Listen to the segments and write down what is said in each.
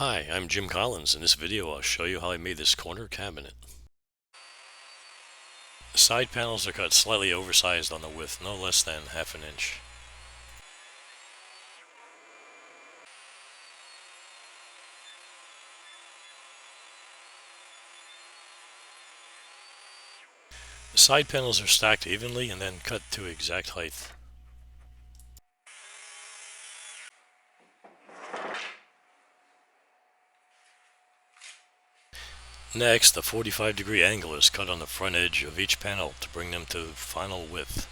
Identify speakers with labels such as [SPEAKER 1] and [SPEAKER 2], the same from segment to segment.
[SPEAKER 1] Hi, I'm Jim Collins. In this video I'll show you how I made this corner cabinet. The side panels are cut slightly oversized on the width, no less than half an inch. The side panels are stacked evenly and then cut to exact height. Next, a 45-degree angle is cut on the front edge of each panel to bring them to final width.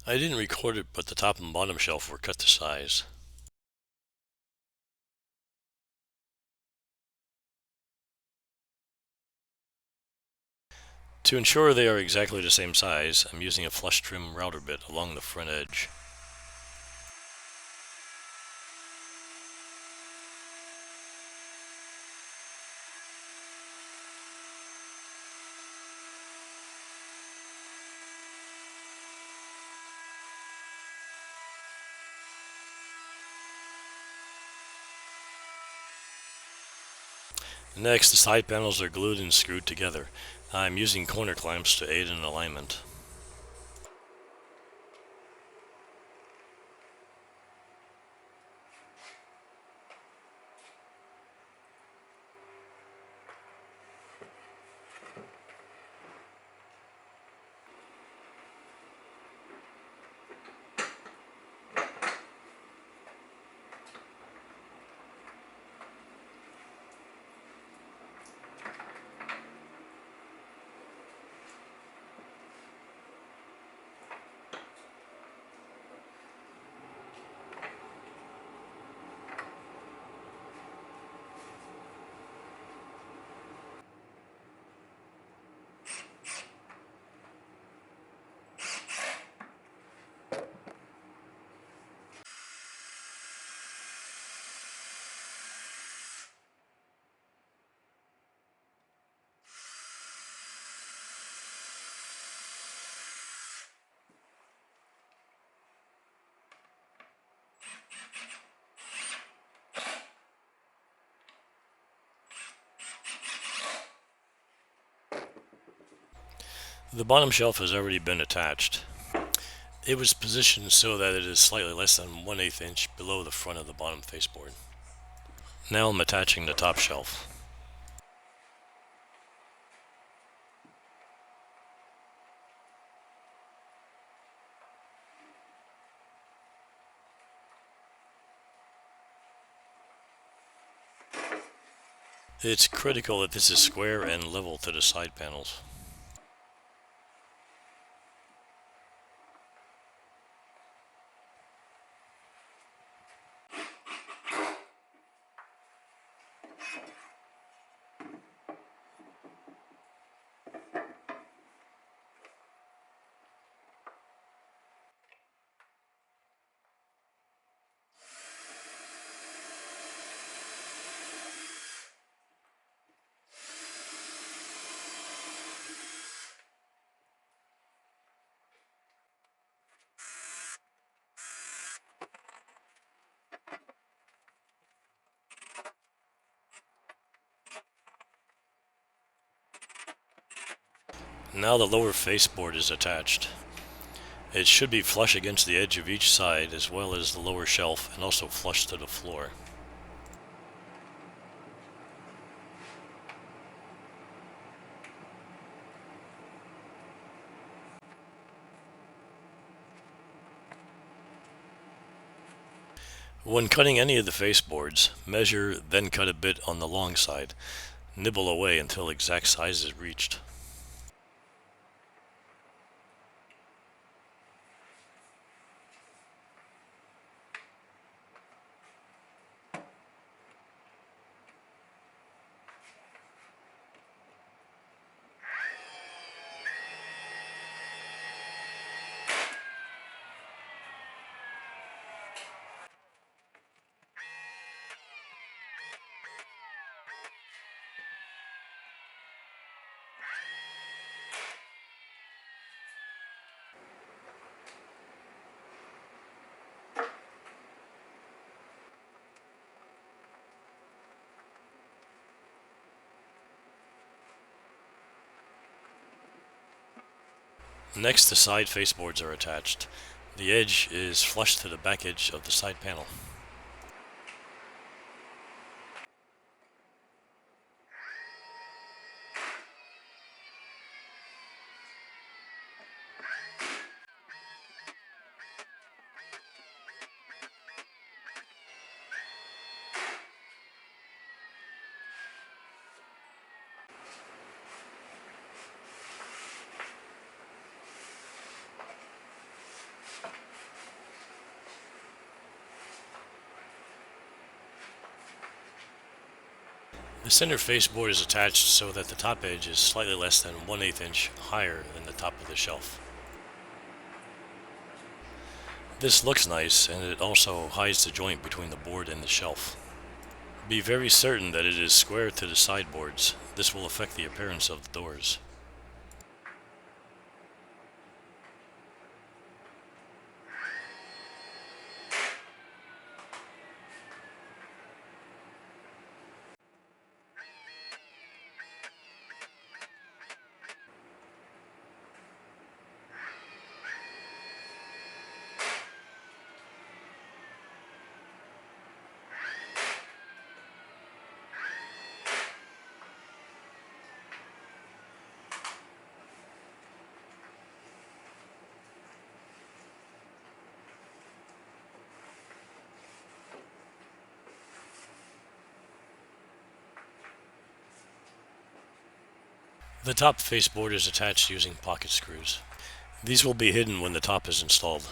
[SPEAKER 1] I didn't record it, but the top and bottom shelf were cut to size. To ensure they are exactly the same size, I'm using a flush trim router bit along the front edge. Next, the side panels are glued and screwed together. I'm using corner clamps to aid in alignment. The bottom shelf has already been attached. It was positioned so that it is slightly less than 1/8 inch below the front of the bottom faceboard. Now I'm attaching the top shelf. It's critical that this is square and level to the side panels. Now the lower faceboard is attached. It should be flush against the edge of each side as well as the lower shelf and also flush to the floor. When cutting any of the faceboards, measure, then cut a bit on the long side. Nibble away until exact size is reached. Next, the side faceboards are attached. The edge is flush to the back edge of the side panel. The center faceboard is attached so that the top edge is slightly less than 1/8 inch higher than the top of the shelf. This looks nice, and it also hides the joint between the board and the shelf. Be very certain that it is square to the sideboards. This will affect the appearance of the doors. The top faceboard is attached using pocket screws. These will be hidden when the top is installed.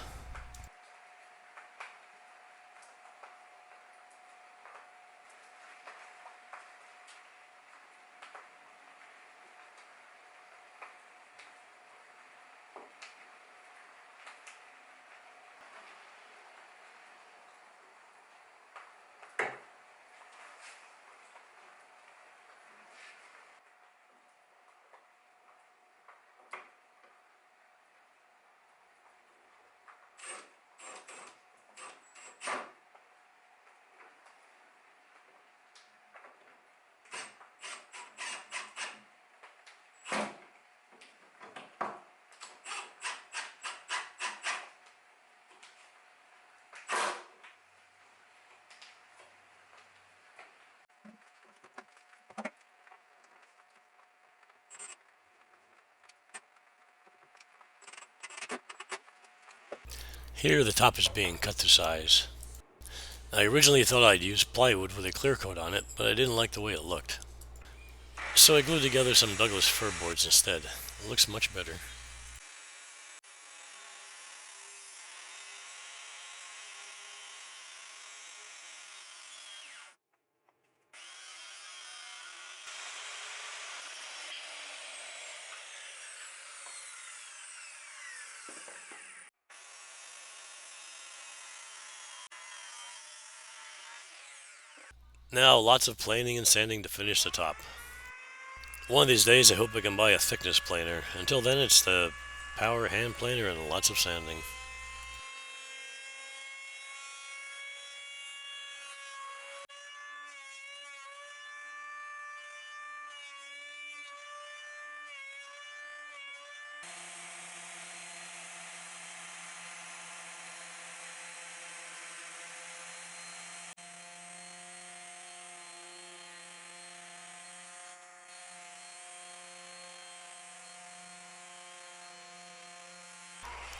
[SPEAKER 1] Here the top is being cut to size. I originally thought I'd use plywood with a clear coat on it, but I didn't like the way it looked. So I glued together some Douglas fir boards instead. It looks much better. Now lots of planing and sanding to finish the top. One of these days I hope I can buy a thickness planer. Until then it's the power hand planer and lots of sanding.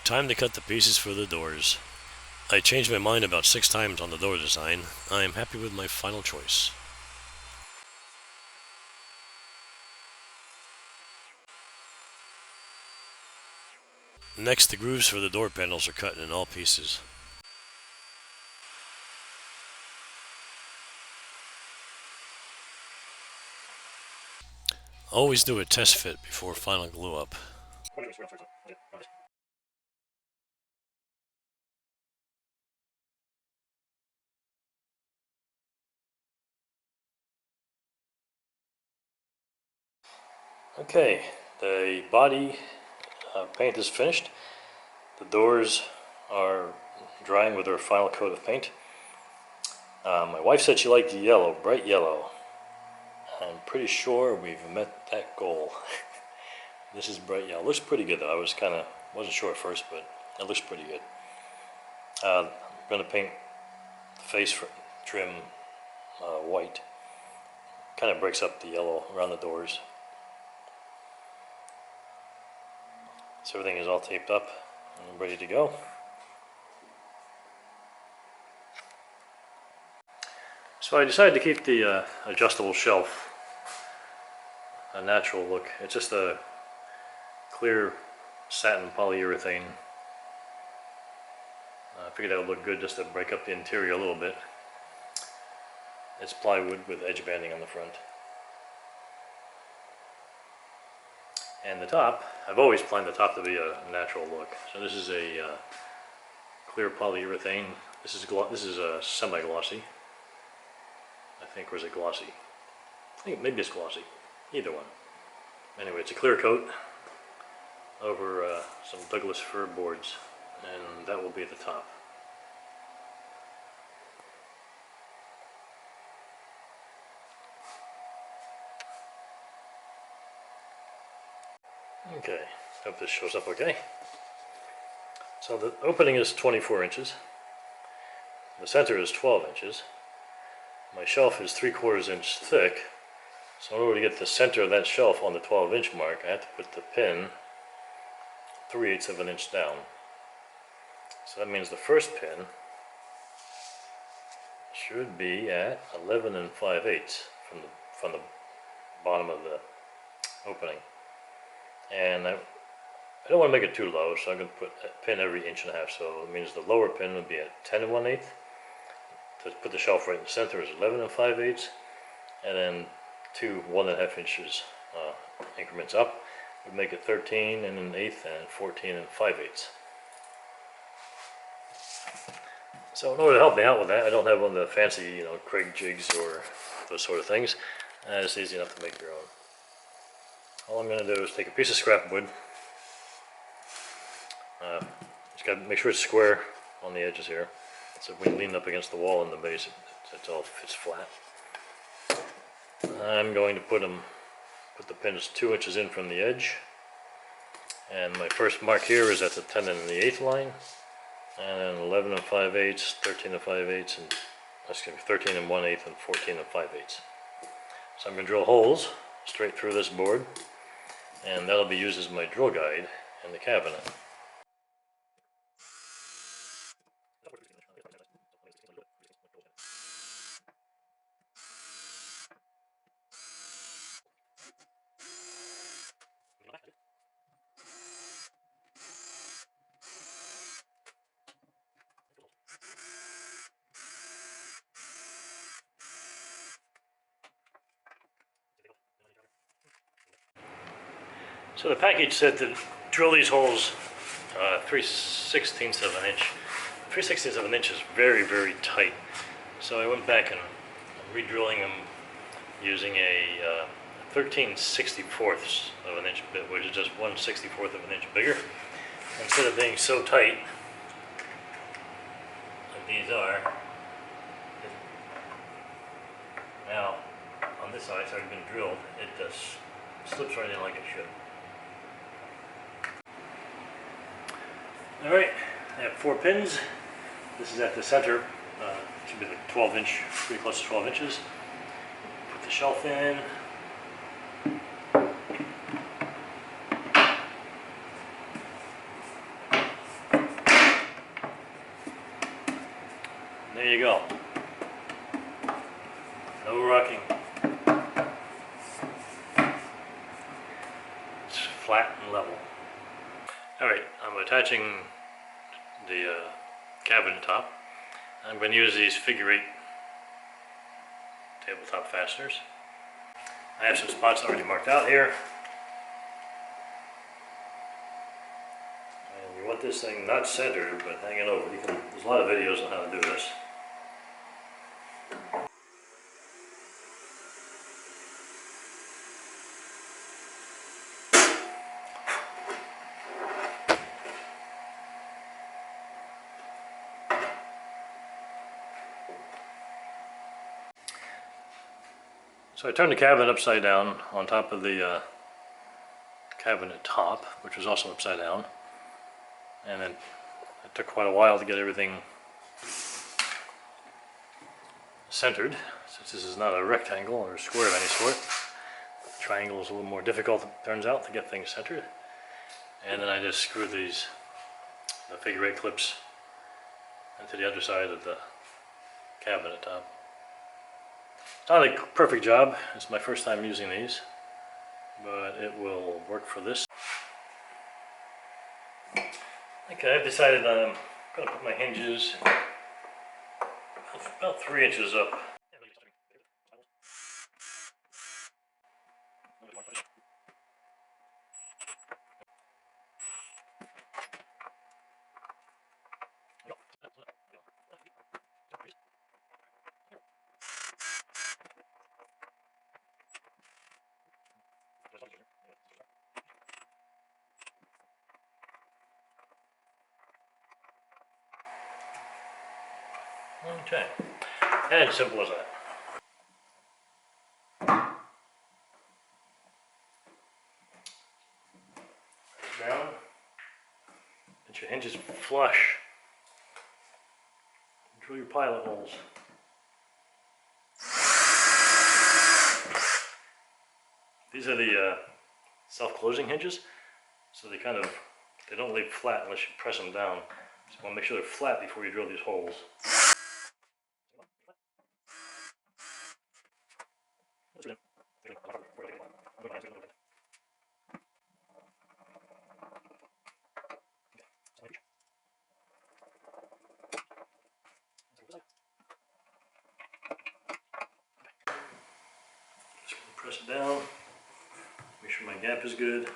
[SPEAKER 1] Time to cut the pieces for the doors. I changed my mind about 6 times on the door design. I am happy with my final choice. Next, the grooves for the door panels are cut in all pieces. Always do a test fit before final glue up. Okay, the body paint is finished. The doors are drying with their final coat of paint. My wife said she liked the yellow, bright yellow. I'm pretty sure we've met that goal. This is bright yellow. Looks pretty good though. I wasn't sure at first, but it looks pretty good. I'm going to paint the face trim white. Kind of breaks up the yellow around the doors. So everything is all taped up and ready to go. So I decided to keep the adjustable shelf a natural look. It's just a clear satin polyurethane. I figured that would look good just to break up the interior a little bit. It's plywood with edge banding on the front. And the top, I've always planned the top to be a natural look. So this is a clear polyurethane. This is a semi-glossy. I think, or is it glossy? I think maybe it's glossy. Either one. Anyway, it's a clear coat over some Douglas fir boards, and that will be at the top. Okay, hope this shows up okay. So the opening is 24 inches. The center is 12 inches. My shelf is 3/4 inch thick. So in order to get the center of that shelf on the 12-inch mark, I have to put the pin 3/8 of an inch down. So that means the first pin should be at 11 5/8 from the bottom of the opening. And I don't want to make it too low, so I'm going to put a pin every 1.5 inches. So it means the lower pin would be at 10 1/8. To put the shelf right in the center is 11 5/8, and then 2 1.5 inches increments up would make it 13 1/8 and 14 5/8. So in order to help me out with that, I don't have one of the fancy, Craig jigs or those sort of things. It's easy enough to make your own. All I'm going to do is take a piece of scrap wood. Just got to make sure it's square on the edges here. So when you lean up against the wall in the base, it all fits flat. I'm going to put the pins 2 inches in from the edge. And my first mark here is at the 10 1/8 line. And then 11 5/8, 13 5/8, and excuse me, 13 1/8 and 14 5/8. So I'm going to drill holes straight through this board, and that'll be used as my drill guide in the cabinet. So the package said to drill these holes 3/16 of an inch. 3/16 of an inch is very, very tight. So I went back and I'm re-drilling them using a 13/64 of an inch bit, which is just 1/64 of an inch bigger. Instead of being so tight, like these are, now on this side, it's already been drilled, it just slips right in like it should. Alright, I have 4 pins. This is at the center, should be like 12 inch, pretty close to 12 inches. Put the shelf in. There you go. No rocking. It's flat and level. Alright, I'm attaching the cabinet top. I'm going to use these figure-8 tabletop fasteners. I have some spots already marked out here. And you want this thing not centered, but hanging over. There's a lot of videos on how to do this. So I turned the cabinet upside down on top of the cabinet top, which was also upside down. And then it took quite a while to get everything centered, since this is not a rectangle or a square of any sort. The triangle is a little more difficult, it turns out, to get things centered. And then I just screwed the figure 8 clips into the other side of the cabinet top. It's not a perfect job. It's my first time using these, but it will work for this. Okay, I've decided I'm going to put my hinges about 3 inches up. Okay, and simple as that. Down, get your hinges flush. Drill your pilot holes. These are the self-closing hinges, so they don't lay flat unless you press them down. So you want to make sure they're flat before you drill these holes. Just press it down. Make sure my gap is good. Make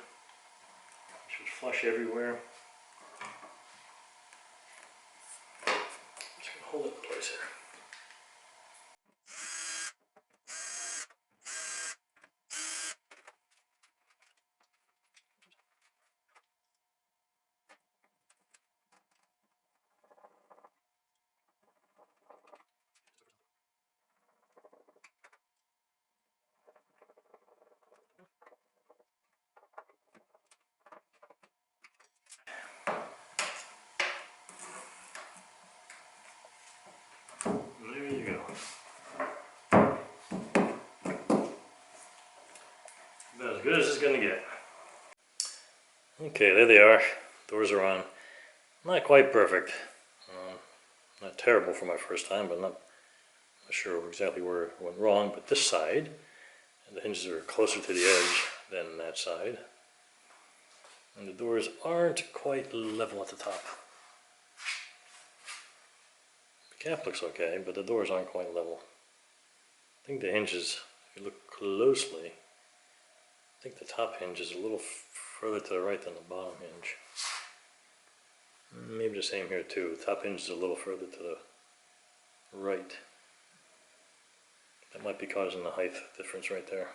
[SPEAKER 1] sure it's flush everywhere. Just gonna hold it in place here. There you go. About as good as it's gonna get. Okay, there they are. Doors are on. Not quite perfect. Not terrible for my first time, but not sure exactly where it went wrong. But this side, and the hinges are closer to the edge than that side. And the doors aren't quite level at the top. The cap looks okay, but the doors aren't quite level. I think the hinges, if you look closely, I think the top hinge is a little further to the right than the bottom hinge. Maybe the same here too. The top hinge is a little further to the right. That might be causing the height difference right there.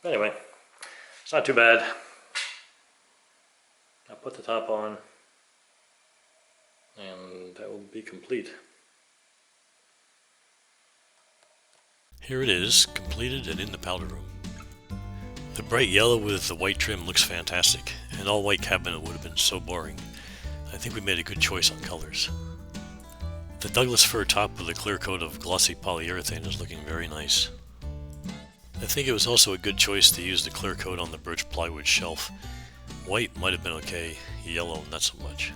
[SPEAKER 1] Anyway, it's not too bad. I'll put the top on, and that will be complete. Here it is, completed and in the powder room. The bright yellow with the white trim looks fantastic. An all-white cabinet would have been so boring. I think we made a good choice on colors. The Douglas fir top with a clear coat of glossy polyurethane is looking very nice. I think it was also a good choice to use the clear coat on the birch plywood shelf. White might have been okay, yellow not so much.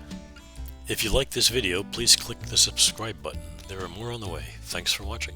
[SPEAKER 1] If you liked this video, please click the subscribe button. There are more on the way. Thanks for watching.